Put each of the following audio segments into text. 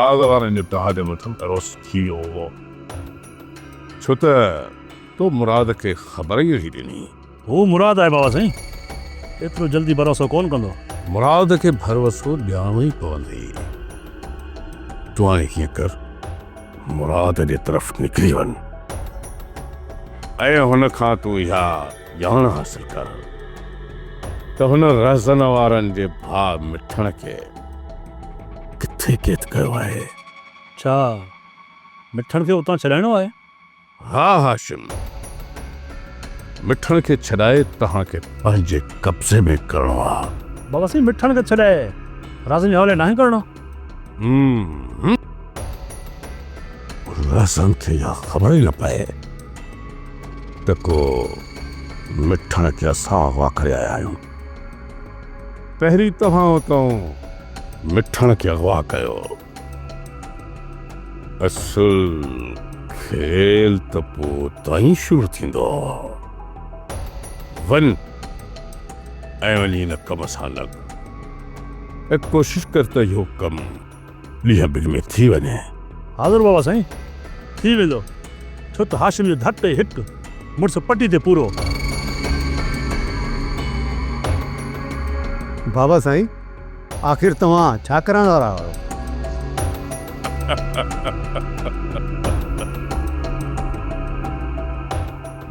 मुराद वारनि जे तव्हांजे मथां भरोसो थी वियो हो, छो त तो मुराद खे ख़बर ई ॾिनी। वो मुराद आहे बाबा साईं, एतिरो जल्दी भरोसो कोन कंदो। मुराद खे भरोसो ॾियणो ई पवंदी। तूं हाणे हीअं कर, मुराद जे तरफ़ निकिरी वञ ऐं हुन खां तूं इहा ॼाण हासिल कर त हुन रहज़न वारनि जे भाउ मिठण खे किथे कैद कयो आहे। छा मिठण खे उतां छॾाइणो आहे? हा हाशिम, मिठण खे छॾाए तव्हांखे पंहिंजे कब्ज़े में करणो आहे। बाबा साईं मिठण खे छॾाए राज़न जे हवाले नाहे करणो? रहज़न खे इहा ख़बर ई न पए त को मिठण खे असां अगवा करे आया आहियूं। पहिरीं तव्हां उतां मिठण खे अगवा कयो। असुल खेल त पोइ उतां ई शुरू थींदो। वञ ऐं वञी हिन कम सां लॻ ऐं कोशिश कर त इहो कमु ॾींहं ॿिनि में थी वञे। हाज़ुर बाबा साईं, थी वेंदो, छो त हाशिम जो धट हिकु मुड़ुसु पटी ते पूरो। बाबा साईं, आख़िर तव्हां छा करण वारा आहियो?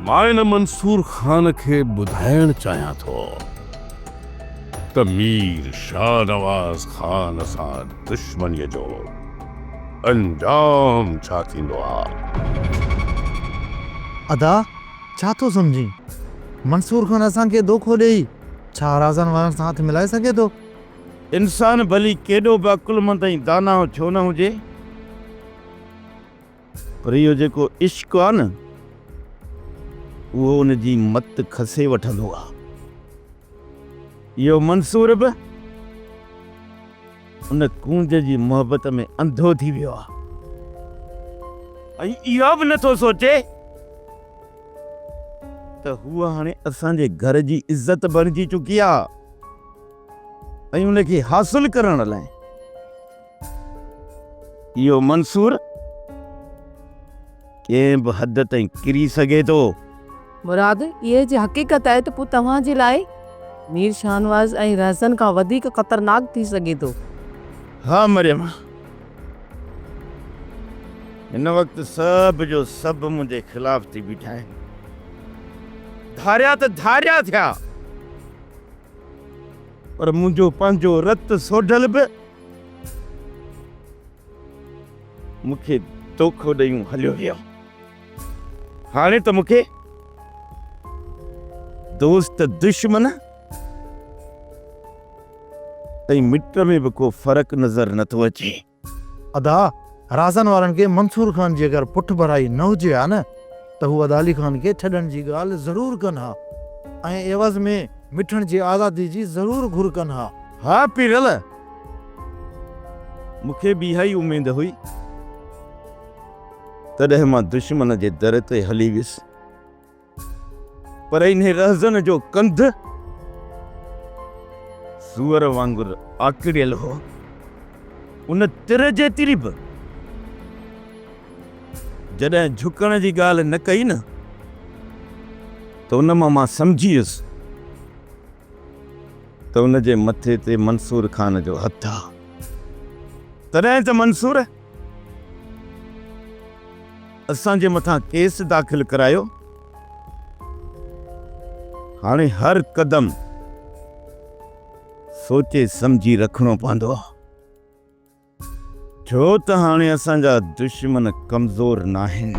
मां हिन मंसूर ख़ान खे ॿुधाइण चाहियां थो त मीर शाहनवाज़ ख़ान सां दुश्मनीअ जो अंजाम छा थींदो आहे। अदा छा थो सम्झी? मंसूर खान असांखे धोखो ॾेई छा राज़न वारनि सां हथ मिलाए सघे थो? इंसान भली केॾो बि अकुलमंद ऐं दाना छो न हुजे, पर इहो जेको इश्क आहे न, उहो उनजी मत खसे वठंदो आहे। इहो मंसूर बि उन कूंज जी मोहबत में अंधो थी वियो आहे ऐं इहो बि नथो सोचे त हूअ हाणे असांजे घर जी इज़त बणिजी चुकी आहे ऐं उनखे हासिल करण लाइ इहो मंसूर कंहिं बि हद ताईं किरी सघे थो। मुराद, ये जी हक़ीक़त आहे त पोइ तव्हांजे लाइ मीर शाहनवाज़ ऐं रहज़न खां वधीक ख़तरनाक थी सघे थो। हा मरियम, हिन वक़्तु सभु जो सभु मुंहिंजे ख़िलाफ़ थी बीठा आहिनि। धारिया त धारिया थिया, पर मुंहिंजो पंहिंजो रत सोढल बि मूंखे धोखो ॾेई हलियो वियो। हाणे त मूंखे दोस्त दुश्मन ऐं मिट में बि को फ़र्क़ु नज़र नथो अचे। अदा राज़न वारनि खे मंसूर खान जी अगरि पुठ भराई न हुजे हा न त हू अदाली खान खे छॾण जी ॻाल्हि ज़रूरु कनि हा ऐं एवज़ में मिठण जी आज़ादी जी ज़रूरु घुर कनि हा। हा पीरल, मूंखे बि इहा ई उमेद हुई, तॾहिं मां दुश्मन जे दर ते हली वियुसि, पर इन रहज़न जो कंध सूअर वांगुरु आकड़ियल हो। उन तिर जेतिरी बि जॾहिं झुकण जी ॻाल्हि न कई न त उन मां सम्झी वियुसि त उन जे मथे ते मंसूर खान जो हथु आहे। तॾहिं त मंसूर असांजे मथां केस दाख़िल करायो। हाणे हर कदम सोचे सम्झी रखणो पवंदो, छो त हाणे असांजा दुश्मन कमज़ोर न आहिनि।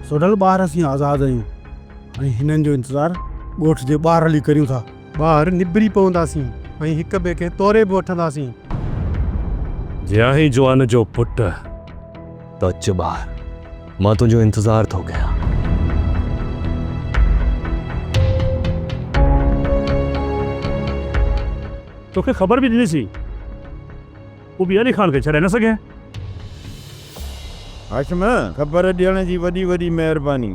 सोडल ॿार असीं आज़ादु आहियूं ऐं हिननि जो इंतज़ारु ॻोठ जे ॿार हली करियूं था। ॿाहिरि निबिरी पवंदासीं ऐं हिक ॿिए खे तोरे बि वठंदासीं। जियाही जवान जो पुट त अच ॿाहिरि, मां तुंहिंजो इंतज़ारु थो कयां। तोखे ख़बर बि ॾिनीसीं, वो बि अली ख़ान खे छॾे न सघे। हाशिम, ख़बर ॾियण जी वॾी वॾी महिरबानी,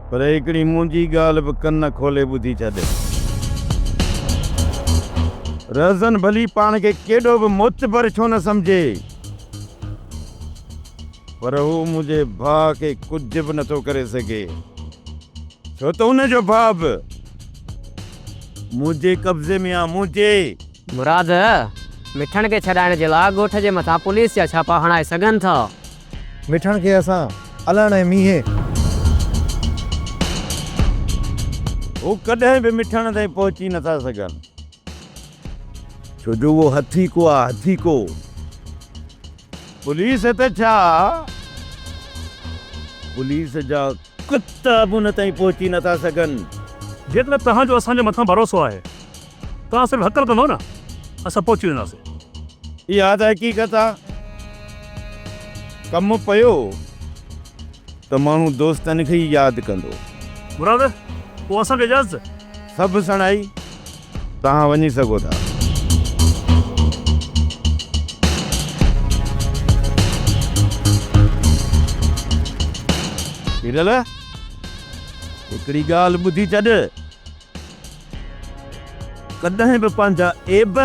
पर हिकिड़ी मुंहिंजी ॻाल्हि बि कन खोले ॿुधी छॾे। रज़न भली पाण खे केॾो बि मोतबर छो न सम्झे, पर हू मुंहिंजे भाउ खे कुझु बि नथो करे सघे, छो त हुनजो भाउ बि मुंहिंजे कब्ज़े में आहे। मुंहिंजे मुराद मिठण खे छॾाइण जे लाइ ॻोठ जे मथां पुलिस जा छापा हणाए सघनि था। मिठण खे असां अलण ऐं मींहें हू कॾहिं बि मिठण ताईं पहुची नथा सघनि, छो जो उहो हथीको आहे, हथीको। पुलिस त छा, पुलिस जा कुत्ता बि हुन ताईं पहुची नथा सघनि। जेतिरो तव्हांजो असांजे मथां भरोसो आहे, तव्हां सिर्फ़ु हकल कंदो न, असां पहुची वेंदासीं। इहा त हक़ीक़त आहे, कमु पियो त माण्हू दोस्तनि खे ई यादि कंदो। मुराद, पोइ असांखे इजाज़त। सभु सणाई, तव्हां वञी सघो था। हिरल, हिकिड़ी ॻाल्हि ॿुधी छॾ, कॾहिं बि पंहिंजा ऐब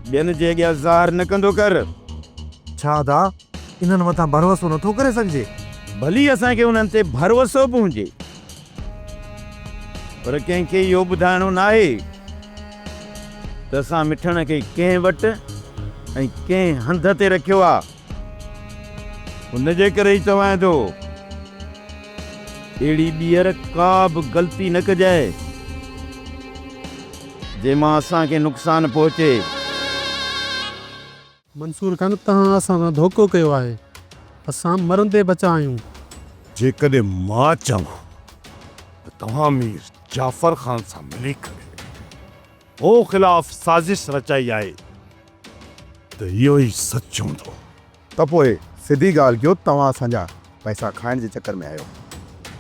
ॿियनि जे अॻियां ज़ाहिर न कंदो कर। छा दा इन्हनि मथां भरोसो नथो करे सघिजे? भली असांखे उन्हनि ते भरोसो बि हुजे, पर कंहिंखे इहो ॿुधाइणो न आहे त असां मिठण खे कंहिं वटि ऐं कंहिं हंध ते रखियो आहे। हुनजे करे ई चवां थो, अहिड़ी ॿीहर का बि ग़लती न कजांइ जंहिंमां असांखे नुक़सानु पहुचे। मंसूर खान, तव्हां असां सां धोखो कयो आहे, असां मरंदे बचा आहियूं। जेकॾहिं मां चवां त तव्हां मीर जाफ़र ख़ान सां मिली करे हो ख़िलाफ़ साज़िश रचाई आहे त इहो ई सच हूंदो। त पोइ सिधी ॻाल्हि कयो, तव्हां असांजा पैसा खाइण जे चक्कर में आहियो।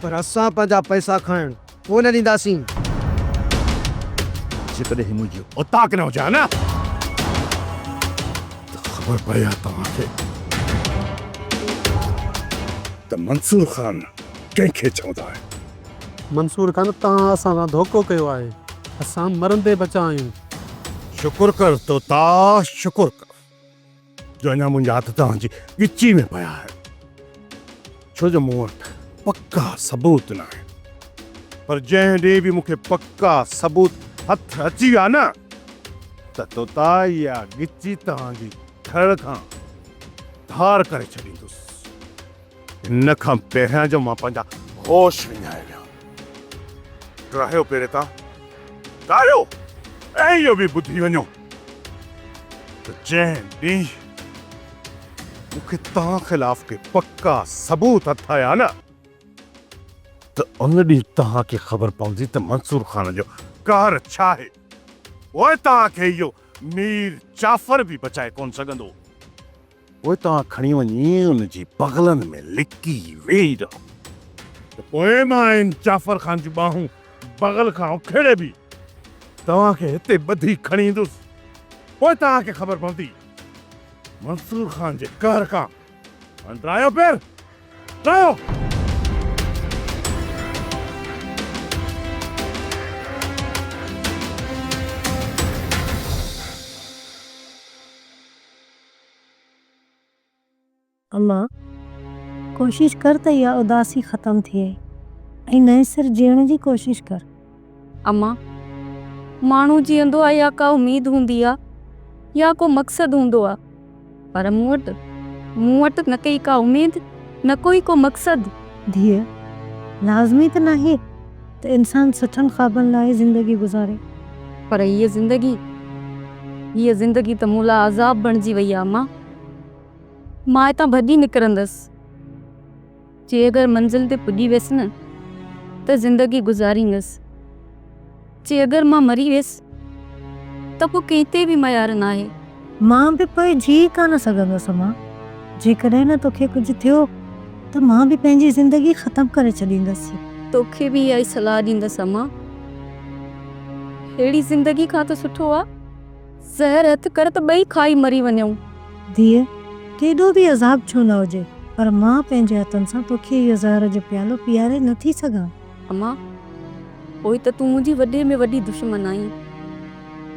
पर असां पंहिंजा पैसा खाइण कोन ॾींदासीं। जेकॾहिं मुंहिंजी औताक न हुजे हा न, त ख़बर पए हा तव्हांखे त मंसूर ख़ान कंहिंखे चवंदा आहिनि। मंसूर खान, तव्हां असां सां धोखो कयो आहे, असां मरंदे बचा आहियूं। शुक्र कर तो ता, शुक्र कर जो अञा मुंहिंजा हथ तव्हांजी ॻिची में पिया आहिनि, छो जो मूं वटि पक्का सबूत न आहे। पर जंहिं ॾे बि मूंखे पक्का सबूत हथ अची विया न, त तोता इहा ॻिची तव्हांजी थड़ खां धार करे छॾींदुसि। हिन खां पहिरियां जो मां पंहिंजा होश विञाए विया। ॻायो पहिरें तव्हां ॻायो, ऐं इहो बि ॿुधी वञो त जंहिं ॾींहुं मूंखे तव्हां ख़िलाफ़ के पक्का सबूत हथ आया न, त उन ॾींहुं तव्हांखे ख़बर पवंदी त मंसूर ख़ान जो कहर छा आहे। उहे तव्हांखे इहो मीर जाफ़र बि बचाए कोन सघंदो। उहे तव्हां खणी वञी उनजी बग़लनि में लिकी वेही रहो, त पोइ मां इन जाफ़र ख़ान जी ॿाहूं बग़ल खां उखेड़े बि तव्हांखे हिते ॿधी खणी ईंदुसि। पोइ तव्हांखे ख़बर पवंदी मंसूर ख़ान जे कहर खां। अंदरायो पेर ड्रायो। अम्मा, कोशिश कर त इहा उदासी ख़तम थिए ऐं नए सिर जीअण जी कोशिश कर। अम्मा, माण्हू जीअंदो आहे या का उम्मीद हूंदी आहे या को मक़सदु हूंदो आहे, पर मूं वटि न कई का उम्मीद, न कोई को मक़सदु। धीअ, लाज़मी त नाहे त इंसान सुठनि ख़्वाबनि लाइ ज़िंदगी गुज़ारे, पर हीअ ज़िंदगी त मूं लाइ अज़ाब बणिजी वई आहे। अम्मा, मां हितां भॼी निकिरंदसि। जे अगरि मंज़िल ते पुॼी वियसि न त ज़िंदगी गुज़ारींदसि, जे अगरि मां मरी वियसि त पोइ कंहिं ते बि मयार न आहे। मां बि पोइ जी कान सघंदसि। मां जेकॾहिं न तोखे कुझु थियो त मां बि पंहिंजी ज़िंदगी ख़तमु करे छॾींदसि। तोखे बि इहा ई सलाह ॾींदसि अम्मा, अहिड़ी ज़िंदगी खां त सुठो आहे ज़हर हथु कर त ॿई खाई मरी वञूं। धीअ, केॾो बि अज़ाब छो न हुजे, पर मां पंहिंजे हथनि सां तोखे इहो ज़हर जो प्यालो पीआरे नथी सघां। अम्मा, पोइ त तूं मुंहिंजी वॾे में वॾी दुश्मन आहीं।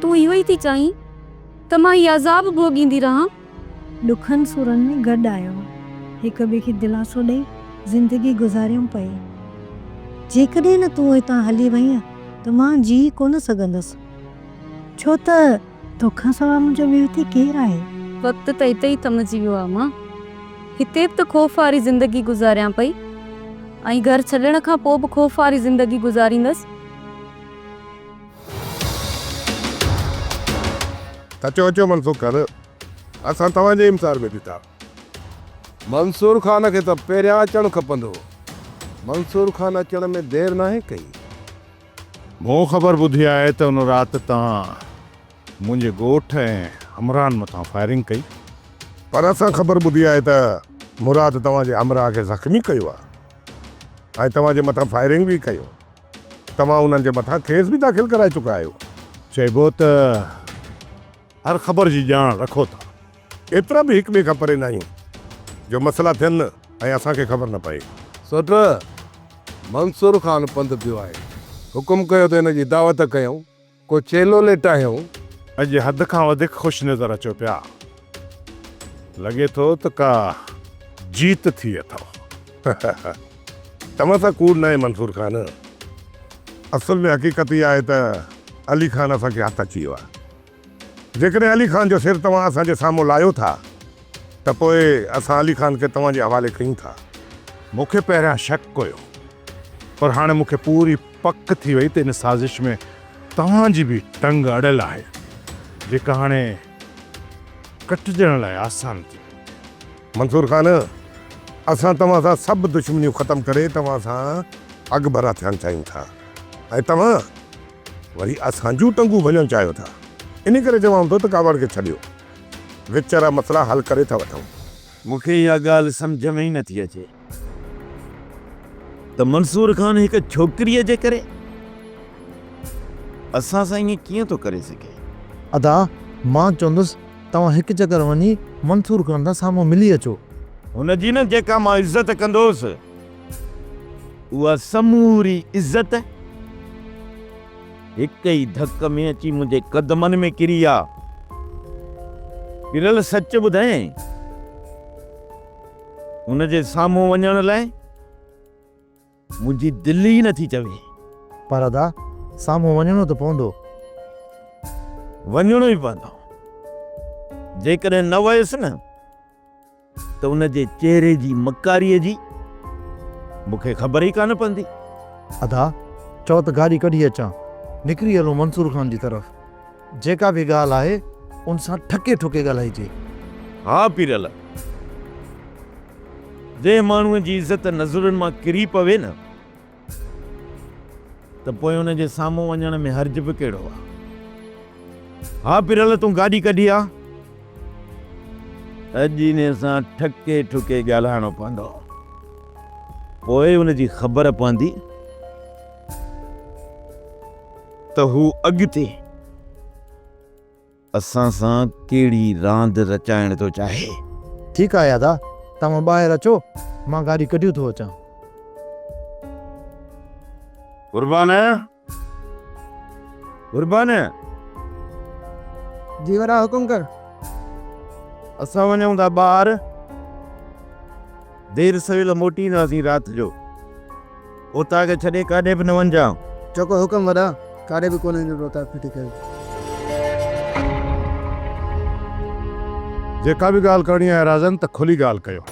तूं इहो ई थी चाहीं त मां इहा अज़ाब भोगींदी रहां? ॾुखनि सुरनि में गॾु आहियो, हिक ॿिए खे दिलासो ॾेई ज़िंदगी गुज़ारियूं पई। जेकॾहिं न तूं हितां हली वईं त मां जी कोन सघंदसि, छो त तोखां सवाइ मुंहिंजो ॿियो हिते केरु आहे? वक़्तु त हिते ई थमिजी वियो आहे मां। हिते बि त ख़ौफ़ वारी ज़िंदगी गुज़ारियां पई ऐं घर छॾण खां पोइ बि ख़ौफ़ वारी ज़िंदगी गुज़ारींदसि। अचो अचो मंसूर खान, असां तव्हांजे इंतज़ार में बीठा। मंसूर खान खे त पहिरियां अचणु खपंदो। मंसूर खान अचण में देरि नाहे कई। मूं ख़बर ॿुधी आहे त उन राति तव्हां मुंहिंजे ॻोठ ऐं हमराहनि मथां फायरिंग कई। पर असां ख़बर ॿुधी आहे त मुराद तव्हांजे हमराह खे ज़ख़्मी कयो आहे ऐं तव्हांजे मथां फायरिंग बि कयो। तव्हां उन्हनि जे मथां केस बि दाख़िल कराए चुका आहियो। चइबो त हर ख़बर जी ॼाण रखो था। एतिरा बि हिक ॿिए खां परे न आहियूं जो मसइला थियनि ऐं असांखे ख़बर न पए। सोट मंसूर खान पंधु पियो आहे, हुकुम कयो त हिन जी दावत कयूं, को चेलो लेटायूं। अॼु हद खां वधीक ख़ुशि नज़र अचो पिया। लॻे थो त का जीत थी अथव। तव्हां सां कूड़ न आहे मंसूर खान। असुल में हक़ीक़त इहा आहे त अली खान असांखे हथु अची वियो आहे। जेकॾहिं अली खान जो सिर तव्हां असांजे साम्हूं लाहियो था त पोइ असां अली खान खे तव्हांजे हवाले कयूं था। मूंखे पहिरियां शक हुयो, पर हाणे मूंखे पूरी पक थी वई त इन साज़िश में तव्हांजी बि टंग अड़ियल आहे, जेका हाणे कटिजण लाइ आसान थी। मंसूर खान, असां तव्हां सां सभु दुश्मनियूं ख़तमु करे तव्हां सां अॻुभरा थियणु चाहियूं था ऐं तव्हां वरी असांजूं टंगूं भञणु चाहियो था। इन करे चवां थो त कावड़ खे छॾियो, विचारा मसइला हल करे था वठूं। मूंखे इहा ॻाल्हि सम्झ में ई नथी अचे त मंसूर खान हिकु छोकिरीअ जे करे असां सां ईअं कीअं थो करे सघे। अदा मां चवंदुसि तव्हां हिकु चकर वञी मंसूर खान सां साम्हूं मिली अचो। हुनजी न जेका मां इज़त कंदोसि उहा समूरी इज़त हिक ई धक में अची मुंहिंजे कदमनि में किरी आहे। किरल सच ॿुधाए, हुनजे साम्हूं वञण लाइ मुंहिंजी दिलि ई नथी चवे। पर अदा साम्हूं वञणो त पवंदो। वञणो ई पवंदो। जेकॾहिं न वयुसि न त हुनजे चेहरे जी मकारीअ जी मूंखे ख़बर ई कान पवंदी। अदा चओ त गाॾी कढी अचां, निकिरी हलो मंसूर खान जी तरफ़। जेका बि ॻाल्हि आहे उन सां ठके ठुके ॻाल्हाइजे। हा पीरल, जे माण्हूअ जी इज़त नज़रुनि मां किरी पवे न त पोइ हुनजे साम्हूं वञण में हर्ज बि कहिड़ो आहे। हा पीरल, तूं गाॾी कढी आ। अॼु इन सां ठके ठुके ॻाल्हाइणो पवंदो, पोइ हुनजी ख़बर पवंदी त हू अॻिते असां सां कहिड़ी रांदि रचाइण थो चाहे। ठीकु आहे अदा, तव्हां ॿाहिरि अचो, मां गाॾी कढी थो अचां। कुर्बान कुर्बान जी वरा हुकुम कर। असां वञूं था ॿाहिरि, देरि सवेल मोटी ईंदासीं राति जो। उतां खे छॾे काॾे बि न वञजांइ। चोको हुकुम वॾा, काॾे बि कोन ईंदो रोता फिटी करे। जेका बि ॻाल्हि करणी आहे राज़न त खुली ॻाल्हि कयो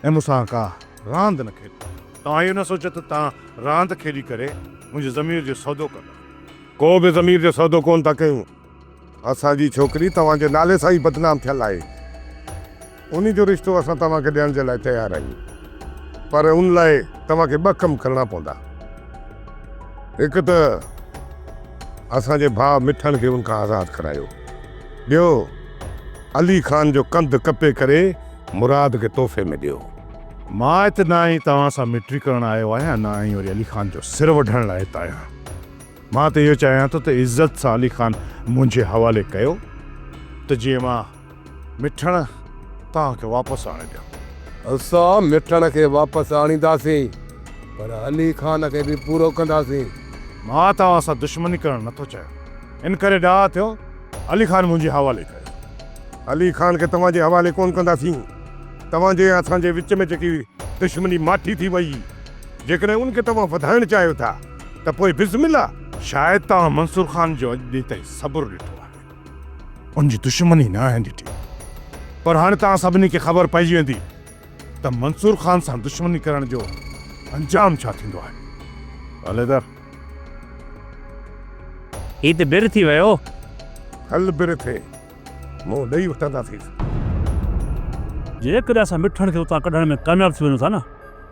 ऐं मूंसां का रांदि न खेॾो। तव्हां इहो न सोचो त तव्हां रांदि खेॾी करे मुंहिंजे ज़मीर जो सौदो कंदा। को बि ज़मीर जो सौदो कोन था कयूं। असांजी छोकिरी तव्हांजे नाले सां ई बदनाम थियल आहे। उन जो रिश्तो असां तव्हांखे ॾियण जे लाइ तयारु आहियूं, पर उन लाइ तव्हांखे ॿ कम करणा पवंदा। हिकु त असांजे भाउ मिठण खे उनखां आज़ादु करायो। ॿियो अली खान जो कंधु कपे करे मुराद खे तोहफ़े में ॾियो। मां हिते न ई तव्हां सां मिट्री करण आयो आहियां, न ई वरी अली खान जो सिर वढण लाइ हिते आहियां। मां त इहो चाहियां थो त इज़त सां अली खान मुंहिंजे हवाले कयो त जीअं मां मिठण तव्हांखे वापसि आणे ॾियां। असां मिठण खे वापसि आणींदासीं, पर अली खान खे बि पूरो कंदासीं। मां तव्हां सां दुश्मनी करणु नथो चाहियां इन करे ॾाह थियो अली खान मुंहिंजे हवाले कयो। अली खान खे तव्हांजे हवाले कोन कंदासीं। तव्हांजे ऐं असांजे विच में जेकी दुश्मनी माठी थी वई, जेकॾहिं उनखे तव्हां वधाइणु चाहियो था त पोइ बिस्मिल्लाह। शायदि तव्हां मंसूर खान जो अॼु ताईं सब्र ॾिठो आहे, उनजी दुश्मनी न आहे ॾिठी, पर हाणे तव्हां सभिनी खे ख़बर पइजी वेंदी त मंसूर खान सां दुश्मनी करण जो अंजाम छा थींदो आहे। हलेदर ही त बिर थी वियो। हल बिर थिए, मुंहुं ॾेई वठंदासीं। जेकॾहिं असां मिठण खे उतां कढण में कामयाब थी वञूं था न,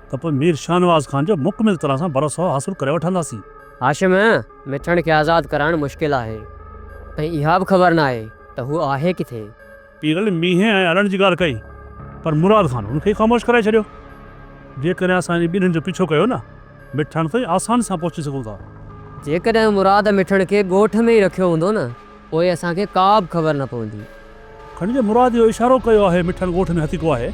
त पोइ मीर शाहनवाज़ खान जो मुकमिल तरह सां भरोसो हासिल करे वठंदासीं। हाशिम, मिठण खे आज़ादु कराइणु मुश्किल आहे, ऐं इहा बि ख़बर न आहे त हू आहे किथे। पीरल मींहें ऐं हलण जी ॻाल्हि कई, पर मुराद खान उनखे ख़ामोश करे छॾियो। जेकॾहिं असां इन ॿिन्हिनि जो पीछो कयो न, मिठण ताईं आसानी सां पहुची सघूं था। जेकॾहिं मुराद मिठण खे ॻोठ में ई रखियो हूंदो न, पोइ असांखे का बि ख़बर न पवंदी। खणी मुराद इहो इशारो कयो आहे मिठण ॻोठ में हथी को आहे।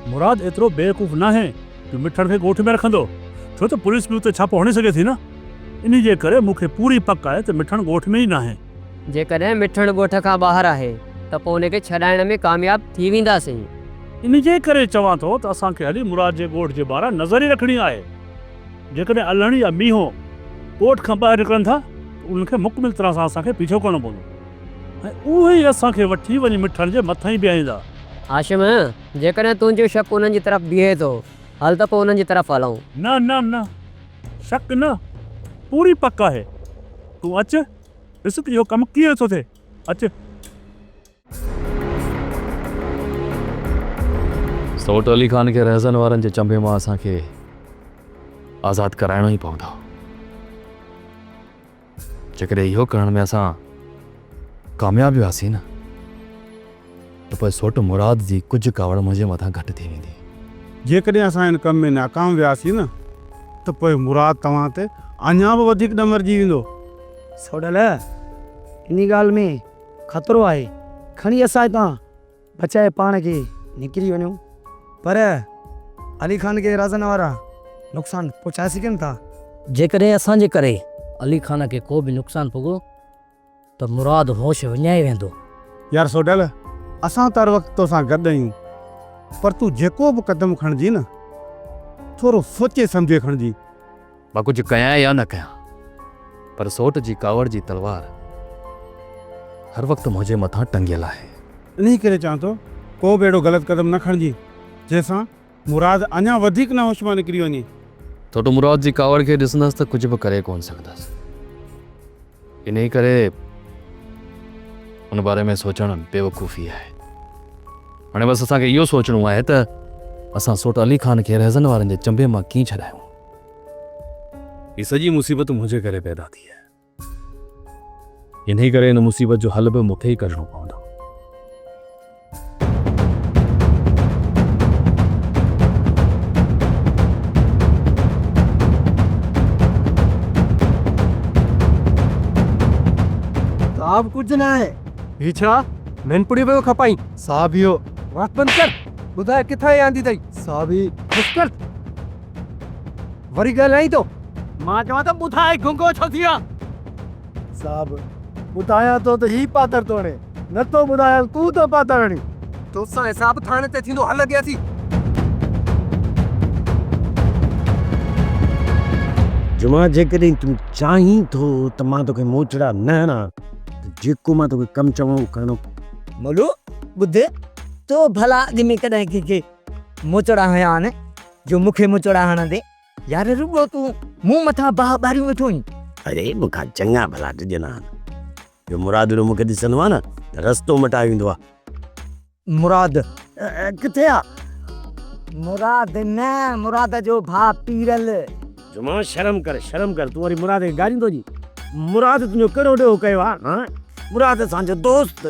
मुराद एतिरो बेवकूफ़ न आहे जो मिठण खे ॻोठ में रखंदो, छो त पुलिस बि उते छापो हणी सघे थी न। इन जे करे मूंखे पूरी पक आहे त मिठण ॻोठ में ई न आहे। जेकॾहिं मिठण ॻोठ खां ॿाहिरि आहे त पोइ उनखे छॾाइण में कामयाब थी वेंदासीं। इन जे करे चवां थो त असांखे हली मुराद जे ॻोठ जे ॿाहिरां नज़र ई रखणी आहे। जेकॾहिं अलहण या मींहों ॻोठ खां ॿाहिरि निकिरनि था, उनखे मुकमिल तरह सां असांखे पीछो करणो पवंदो, ऐं उहे ई असांखे वठी वञी मिठण जे मथां ई बीहाईंदा। हाशिम, जेकॾहिं तुंहिंजो शक उन्हनि जी तरफ़ बीहे थो, हल त पोइ उन्हनि जी तरफ़ हलूं। न न न, शक न, पूरी पक आहे। तूं अचु, ॾिस त इहो कमु कीअं थो थिए। अचु। सौट अली खान खे रहज़न वारनि जे चंबे मां असांखे आज़ादु कराइणो ई पवंदो। जेकॾहिं इहो करण में असां कामयाब हुआसीं न, त पोइ सौट मुराद जी कुझु कावड़ मुंहिंजे मथां घटि थी वेंदी। जेकॾहिं असां हिन कम में नाकाम वियासीं न, त पोइ मुराद तव्हां ते अञा बि वधीक ॾमरजी वेंदो। सोडल, इन ॻाल्हि में ख़तरो आहे। खणी असां हितां बचाए पाण खे निकिरी वञूं, पर अली खान खे राज़न वारा नुक़सानु पहुचाए सघनि था। जेकॾहिं असांजे करे अली खान खे को बि नुक़सानु पुॻो त मुराद होश विञाए वेंदो। यार सोडल, असां त हर वक़्तु तोसां गॾु आहियूं, पर तूं जेको बि क़दम खणिजी न, थोरो सोचे सम्झे खणिजी। मां कुझु कयां या न कयां, पर सौट जी कावड़ जी तलवार हर वक़्तु मुंहिंजे मथां टंगियल आहे। इन करे चवां थो, को बि अहिड़ो ग़लति क़दम न खणिजी जंहिंसां मुराद अञा वधीक न होश मां निकिरी वञे। तो मुराद जी कावड़ खे ॾिसंदसि त कुझु बि करे कोन सघंदसि। इन ई करे उन बारे में सोचणु बेवकूफ़ी आहे। हाणे बसि असांखे इहो सोचणो आहे त असां सौट अली खान खे रहज़न वारनि जे चंबे मां कीअं छॾायूं। ही सॼी मुसीबत मुंहिंजे करे पैदा थी आहे। इन ई करे इन मुसीबत जो हल बि मूंखे ई करणो पवंदो। साहब कुछ ना है। ही छा ननपुड़ी पे खपाई साहब यो बात बंद कर। बुधाए किथे आंदी थई साहब ही बस कर। वरी गल नहीं तो मां चवा तो बुधाए गुंगो छो थिया। साहब बुधाया तो ही पातर तोड़े न तो बुधाया तू तो पातरणी तो सा हिसाब थाने ते थींदो हल गया थी। जुमा जेकॾहिं तूं चाहीं थो त मां तोखे मोचड़ा न हणा, जेको मां तोखे कमु चवां करिणो। मोलू बुद्धे तो भला दिमे कॾहिं के मोचड़ा हया ने जो मूंखे मोचड़ा हणंदे। यार रुगो तूं मूं मथां बाह बारियूं वेठो आहीं। अरे मूंखां चङा भला टिजंदा आहिनि। जो मुराद मूंखे ॾिसंदो आहे न त रस्तो मटाए वेंदो आहे। मुराद किथे आहे? मुराद न, मुराद जो भाउ पीरल। जुमा शर्म कर तूं वरी मुराद खे गारींदो जी। मुराद तुंहिंजो कहिड़ो ॾोह कयो आहे? हाँ, मुराद असांजो दोस्त,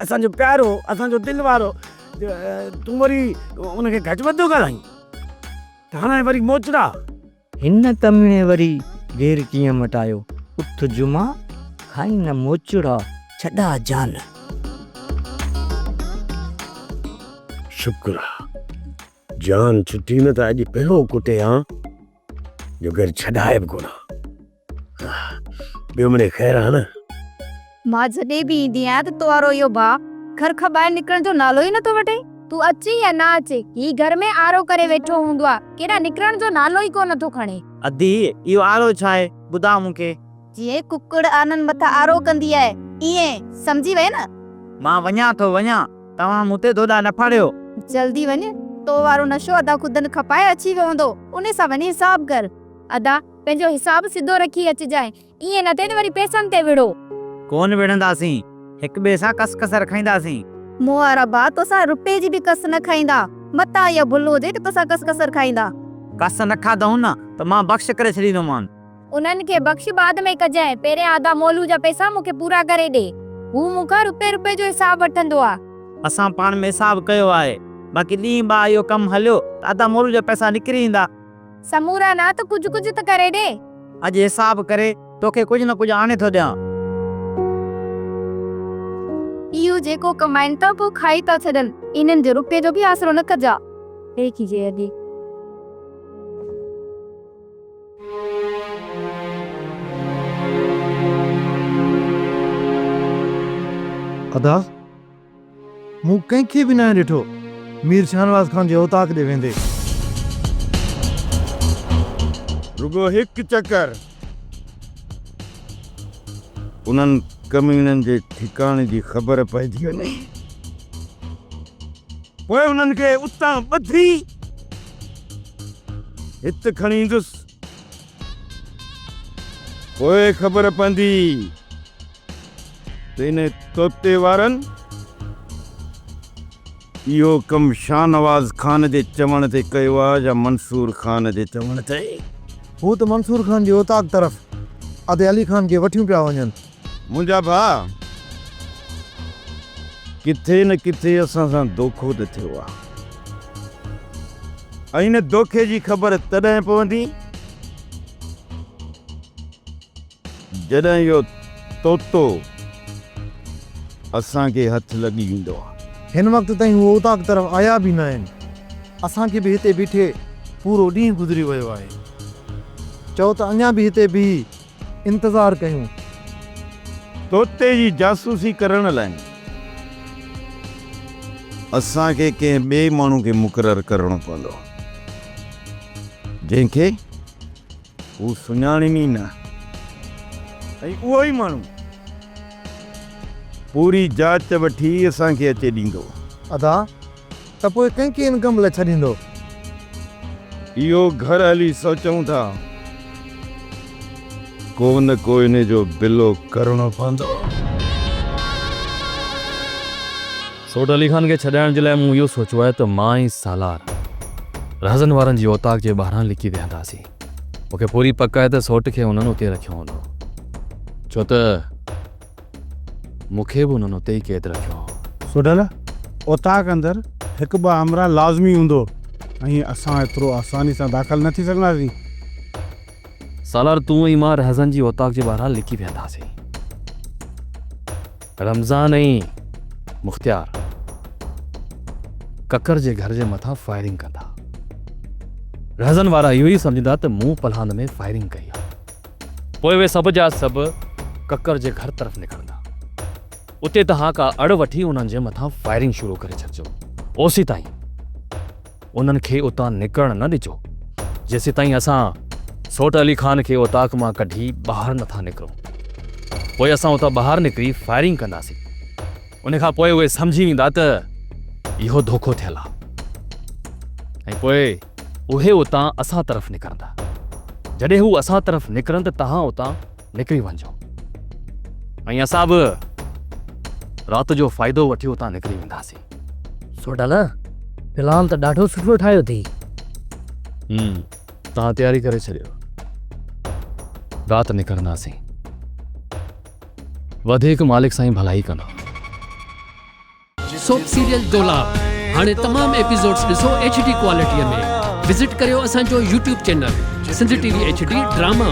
असांजो प्यारो, असांजो दिलि वारो। तूं वरी उनखे घटि वधि ॻाल्हाईं त हाणे वरी मोचड़ा। हिन कमीने वरी गेर कीअं मटायो? उठ जुमा खाई न मोचड़ा छॾा जान। शुक्र आहे जान छुटी न त अॼु पहिरियों कुटे हा जो घर छॾाए बि कोन। ॿियो मिले ख़ैर आहे न। मां जॾहिं बि ईंदी आहियां त तो वारो इहो भाउ घर खां ॿाहिरि निकिरण जो नालो ई नथो वठे। तूं अचे या ना अचे, ही घर में आरो करे वेठो हूंदो आहे, केॾा निकिरण जो नालो ई कोन नथो खणे। अदी इहो आरो छा आहे ॿुधा मूंखे। जीअं कुकड़ आनन मथां आरो कंदी आहे ईअं, सम्झी वए न। मां वञा थो वञा, तव्हां मूं ते दोदा न फाड़ियो। जल्दी वञ, तो वारो नशो अदा खुदन खपाए अची वियो हूंदो, उन सां वञी हिसाब कर। अदा पंहिंजो हिसाब सिधो रखी अचिजांइ, ईअं न थिए त वरी पैसनि ते विड़ो। कोन विढ़ंदासीं, हिक ॿिए सां कस कसर खाईंदासीं। मूं वारा भाउ तोसां रुपए जी बि कस न खाईंदा, मता इहा भुल हुजे त तोसां कस कसर खाईंदा। कस न खाधऊं न त मां बख़्श करे छॾींदोमान। उन्हनि खे बख़्श बाद में कजांइ, पहिरियां आधा मोलू जा पैसा मूंखे पूरा करे ॾे। हू मूंखां रुपए जो हिसाब वठंदो आहे। असां पाण में हिसाब कयो आहे, बाक़ी ॾींहुं ॿा इहो कमु हलियो त आधा मोलू जा पैसा निकिरी ईंदा। समूरा ना त कुझु कुझु त करे ॾे। अॼु हिसाब करे तोखे कुझु न कुझु आणे थो ॾियां। इहो जेको कमाइनि था पोइ खाई था छॾनि, इन्हनि जो रुपए जो बि आसरो न कजा। देखिए अॼु अदा मूं कंहिंखे बि न ॾिठो मीर शाहनवाज़ खान जे औताक ॾे वेंदे। रुगो हिकु चक्कर उन्हनि कमीननि जे ठिकाणे जी ख़बर पइजी वञे, पोइ उन्हनि खे उतां ॿधी हिते खणी ईंदुसि, पोइ ख़बर पवंदी त इन तोते वारनि इहो कमु शाहनवाज़ खान जे चवण ते कयो आहे या मंसूर खान जे चवण ते। हू त मंसूर खान जी औताक तरफ़ अदे अली खान खे वठियूं पिया वञनि। मुंहिंजा भाउ, किथे न किथे असां सां धोखो त थियो आहे, ऐं हिन धोखे जी ख़बर तॾहिं पवंदी जॾहिं इहो तोतो असांखे हथु लॻी वेंदो आहे। हिन वक़्त ताईं हू औताक तरफ़ आया बि न आहिनि। असांखे बि हिते बीठे पूरो ॾींहुं गुज़री वियो आहे। चओ त अञा बि हिते बि इंतज़ारु कयूं। तोते जी जासूसी करण लाइ असांखे कंहिं ॿिए माण्हू खे मुक़ररु करणो पवंदो, जंहिंखे हू सुञाणीनि न, ऐं उहो ई माण्हू पूरी जांच वठी असांखे अचे ॾींदो। अदा त पोइ कंहिंखे इन कम लाइ छॾींदो? इहो घर हली सोचूं था, को न को इन जो बिलो करणो पवंदो। सोट अली खान खे छॾाइण जे लाइ मूं इहो सोचियो आहे त मां ऐं सालार रहज़न वारनि जी औताक जे ॿाहिरां लिकी वेहंदासीं। मूंखे पूरी पक आहे त सोट खे उन्हनि उते रखियो हूंदो, छो त मूंखे बि उन्हनि उते ई क़ैद रखियो हो। सोडल औताक अंदरि हिकु ॿ अमरा लाज़मी हूंदो, ऐं असां एतिरो आसानी सां दाख़िल न थी सघंदासीं। सालार तूं ऐं मां रहज़न जी औताक जे ॿाहिरां लिकी वेंदासीं। रमज़ान ऐं मुख़्तियार ककर जे घर जे मथां फायरिंग कंदा। रहज़न वारा इहो ई सम्झंदा त मूं पलहान में फायरिंग कई आहे। पोइ उहे सभु जा सभु ककर जे घर तरफ़ निकिरंदा। उते तव्हां का अड़ वठी उन्हनि जे मथां फायरिंग शुरू करे छॾिजो। ओसी ताईं उन्हनि खे उतां निकिरण न ॾिजो, जेसि ताईं असां सोट अली खान खे औताक मां कढी ॿाहिरि नथा निकिरूं। पोइ असां उतां ॿाहिरि निकिरी फायरिंग कंदासीं। उन खां पोइ उहे सम्झी वेंदा त इहो धोखो थियल आहे, ऐं पोइ उहे उतां असां तरफ़ निकिरंदा। जॾहिं हू असां तरफ़ निकिरनि त तव्हां उतां निकिरी वञिजो, ऐं असां बि राति जो फ़ाइदो वठी उतां निकिरी वेंदासीं। सोडल प्लान त ॾाढो सुठो ठाहियो अथई। तव्हां तयारी करे छॾियो, राति निकिरंदासीं। वधीक मालिक साईं भलाई कंदो। सोप सीरियल डोलाप हाणे तमाम एपिसोड्स ॾिसो HD क्वालिटीअ में। विज़िट करियो असांजो YouTube channel Sindh TV HD drama.